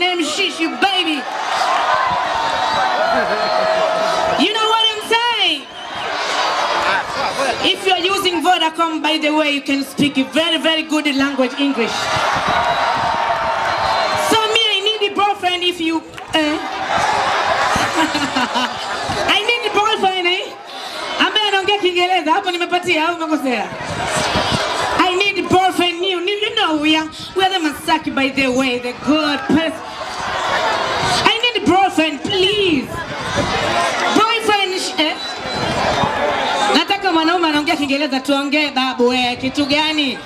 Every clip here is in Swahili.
name Shishi, baby. You know what I'm saying? If you're using Vodacom, by the way, you can speak a very, very good language, English. So me, I need a boyfriend if you... I need a boyfriend, Ambaye anaongea Kiingereza, hapo nimepatia au umekosea? I need a boyfriend, you know we are the Masaki, by the way, the good person. I need a boyfriend, please. Boyfriend, Nataka mwanaume anaongea Kiingereza, tuongee babu wewe, kitu gani?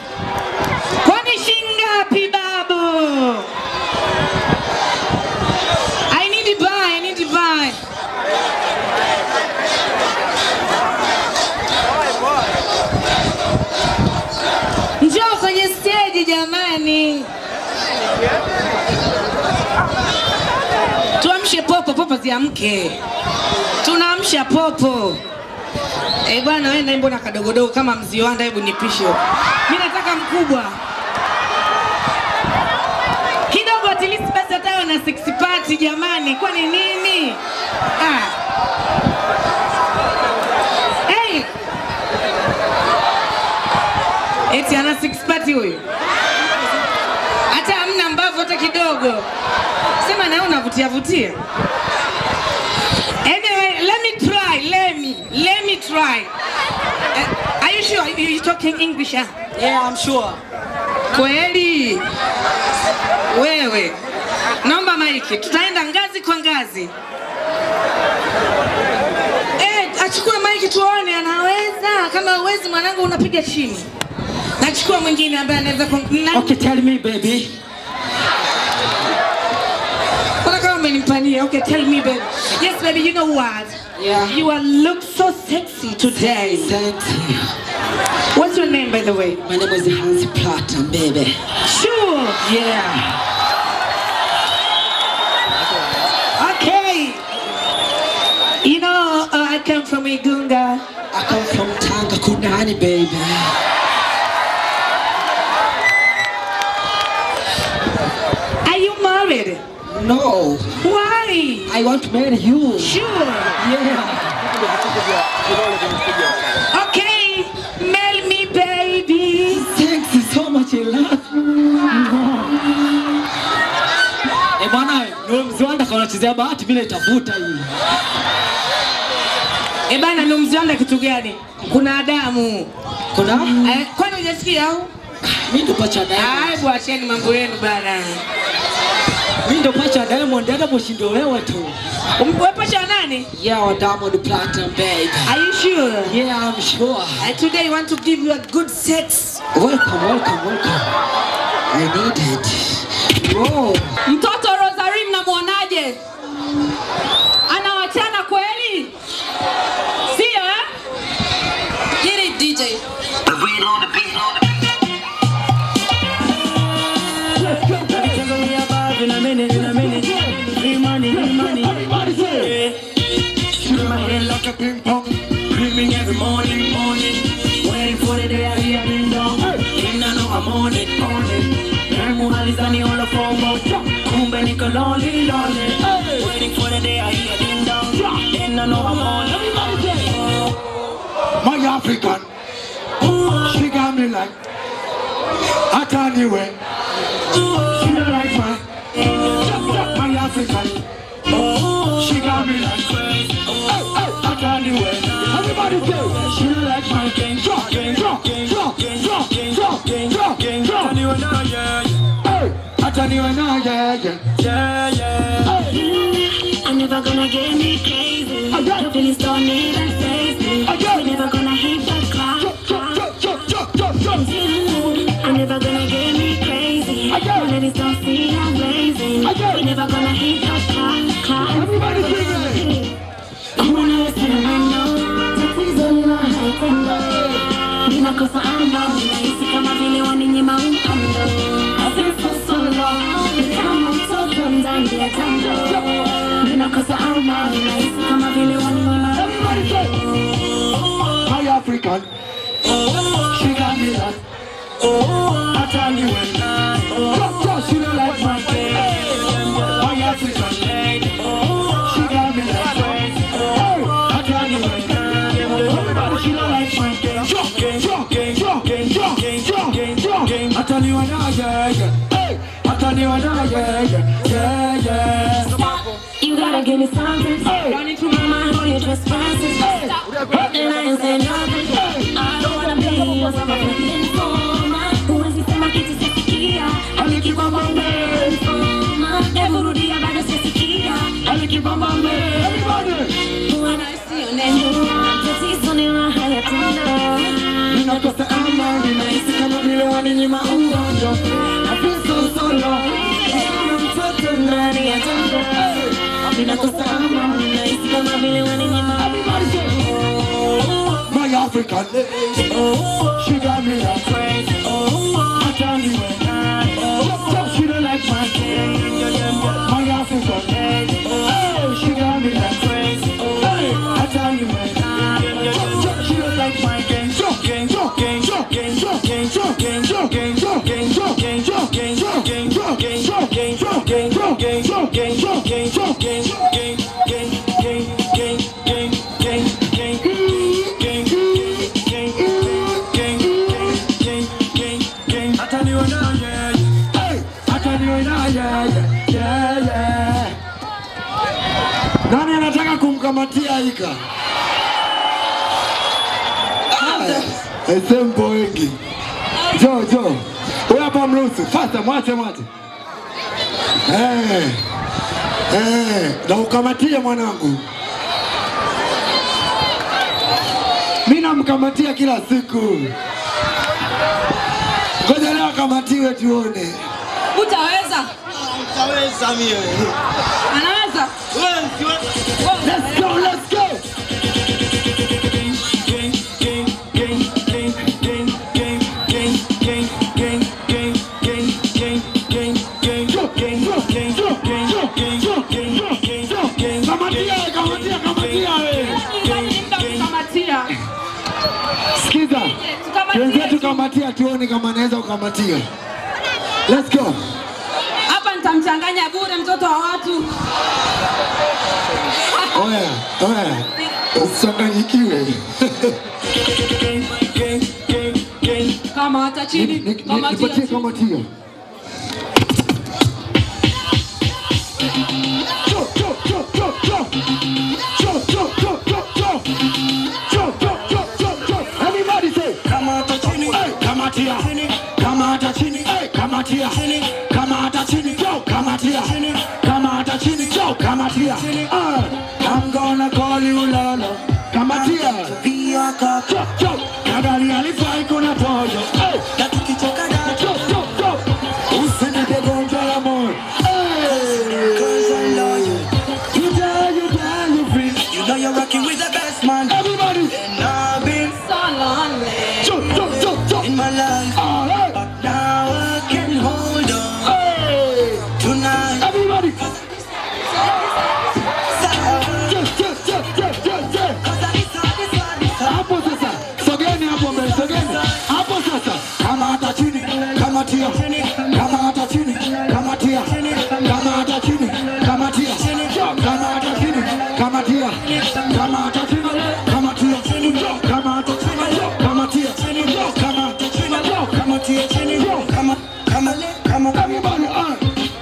Kwani shingapi babu? I need to buy. Njoo kwenye stage jamani. Tuamshe popo ziamke. Tunaamsha popo. Bwana wewe naimbo na kadogodogo kama mziwanda, hebu nipishe. Mimi nataka mkubwa. Kidogo at least basi atawe na 6 party jamani, kwani nini? Hey. Eti ana 6 party huyu. Hata hamna mbavu hata kidogo. Sema na unavutia. Anyway, let me try. Are you sure you're talking English? Yeah, I'm sure. Kweli? Wewe. Naomba maiki. Tutaenda ngazi kwa ngazi. Achukue maiki tuone anaweza. Kama uwezi mwanangu unapiga chini. Nachukua mwingine ambaye anaweza Okay, tell me baby. Okay, tell me, baby. Yes, baby, you know what? Yeah. You look so sexy today. Thank you. What's your name, by the way? My name is Hans Platten, baby. Sure. Yeah. Okay. You know, I come from Igunga. I come from Tanga Kunani, baby. Are you married? No. Why? I want to marry you. Sure. Yeah. Okay. Marry me, baby. Thanks so much, I love you. Bwana, ndio mziwanda kwa anachezea bahati bila itavuta hii. Bana, ndio mziwanda kitu gani? Kuna Adamu. Kuna? Kwani hujasikia au? Mimi ndo pacha Diamond. Hebu acheni mambo yenu bana. Mimi ndo pacha Diamond, hata mshindo wewe tu. Wewe pacha nani? Yeah, Diamond Platinum, baby. Are you sure? Yeah, I'm sure. Today I want to give you a good sex. Welcome. I need it. Whoa. Mtoto Rosarin namuonaje? Anawachana kweli? Sio? Get it, DJ. The wheel on the beat. In a minute, free money. Shoot my head like a ping pong, screaming every morning. Waiting for the day I hear ding dong. And I know I'm on it. Nemu halizani all the FOMO, kumbe niko lonely. Waiting for the day I hear ding dong. And I know I'm on it. My African, she got me like I can't anyway. She don't like my African. She got me like I can't anyway. Everybody say she don't like my gang. Drop. I tell you now, yeah. I'm never gonna get me crazy. Your feelings don't need and face me. We're never gonna hit that cloud. I'm never gonna get me crazy. Your ladies don't see I'm blazing. We're never gonna hit that cloud. Everybody sing it. I'm gonna listen and know. Tattoos on my head and know. Ninakosa ando. Nahisi kama vile waninyima upendo. I've been for so long. Kama mtoto ndani ya tango. Ninakosa ando. Nahisi kama vile waninyima upendo. My African, she got me like I tell you when she don't like my game. me something. Run it through my mind, all your trespasses. Stop and I ain't say nothing. I don't wanna be your summer informer. Who is this my kitty Sisikia? I make you go my way. Informer. Every day I buy the Sisikia. I make you go my way. Everybody. When I see your name, just see something right here tonight. Ninakosa amani, nahisi kama vile waninyima uongo. I feel so low. Mtoto ndani ya tongo. Ninakosa amani, nahisi kama vile waninyima. My African lady, she got me like crazy. I tell you when she don't like my game. My African lady, she got me like crazy. I tell you when she don't like my game. Nani anataka kumkamatia Ika? Esempo wengi. Jo. Wewe hapa mruhusu. Fasta mwache. Na ukamatie mwanangu. Mimi namkamatia kila siku. Ngoja leo kamatiwe tuone. Utaweza? Utaweza mimi. Anaweza? Let's go. Sikiza. Tuenze kamatia tuone kama anaweza ukamatia. Let's go. Hapa nitamchanganya bure mtoto wa watu. Oya. Usisanganyikiwe. Kama hata chini. Nipatie kamatia. Everybody say, kamata chini, kamatia, kamata chini, kamatia, kamata chini, kamatia, kamata chini, kamatia. I'm gonna call you Lolo, kamatia, via kaka, kadari alifai kuna toyo, tukichoka na usinike gonjwa la moyo. Cause I love you. You feel. You know you're rocking with the best man. Everybody. And I've been so lonely in my life. But now I can hold on tonight. Everybody. Hapo sasa. Sogeni hapo mbele. Hapo sasa. Kamata chini. Kamatia. Kamata chini. Kamatia. Kamata chini. Kamatia. Kamata chini. Kamatia. Kamata chini. Kamatia. Kamata chini. Kamatia. Kamatia chini. Everybody.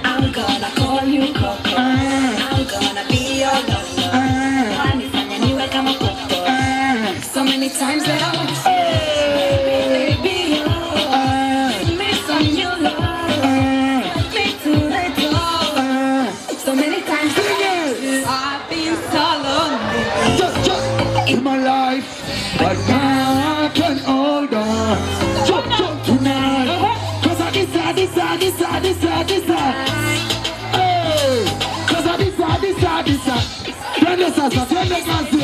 I'm gonna call you Coco. I'm gonna be your lover. Wanifanya niwe kama Coco. So many times that I want to say, baby, me some new love, me to let go. So many times I've been so lonely in my life, but now I can hold on tonight. Cause I decide. Hey, cause I decide. Twende sasa, twende kazi.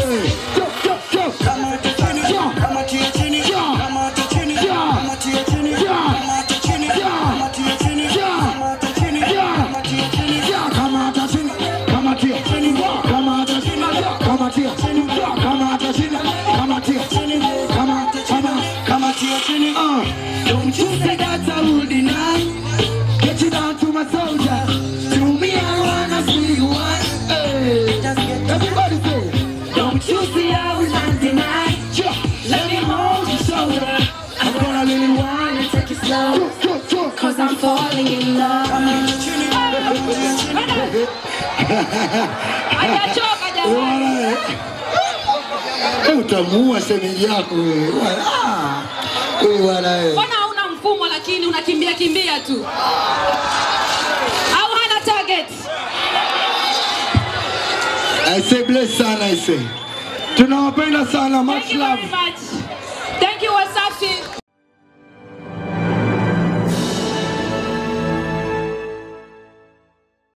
Don't you say that I will deny. Get you down to my soldier. To me I wanna see you one. Hey. Everybody say, don't you see I will not deny. Let me hold your shoulder. I'm gonna really wanna take it slow. Cause I'm falling in love. Hajachoka jamani. Utamuua shemeji yako wewe. Wewe bwana wewe. Mbona hauna mfumo lakini unakimbia tu? Au hana target? I say bless sana I say. Tunawapenda sana, much love. Thank you very much. Thank you Wasafi.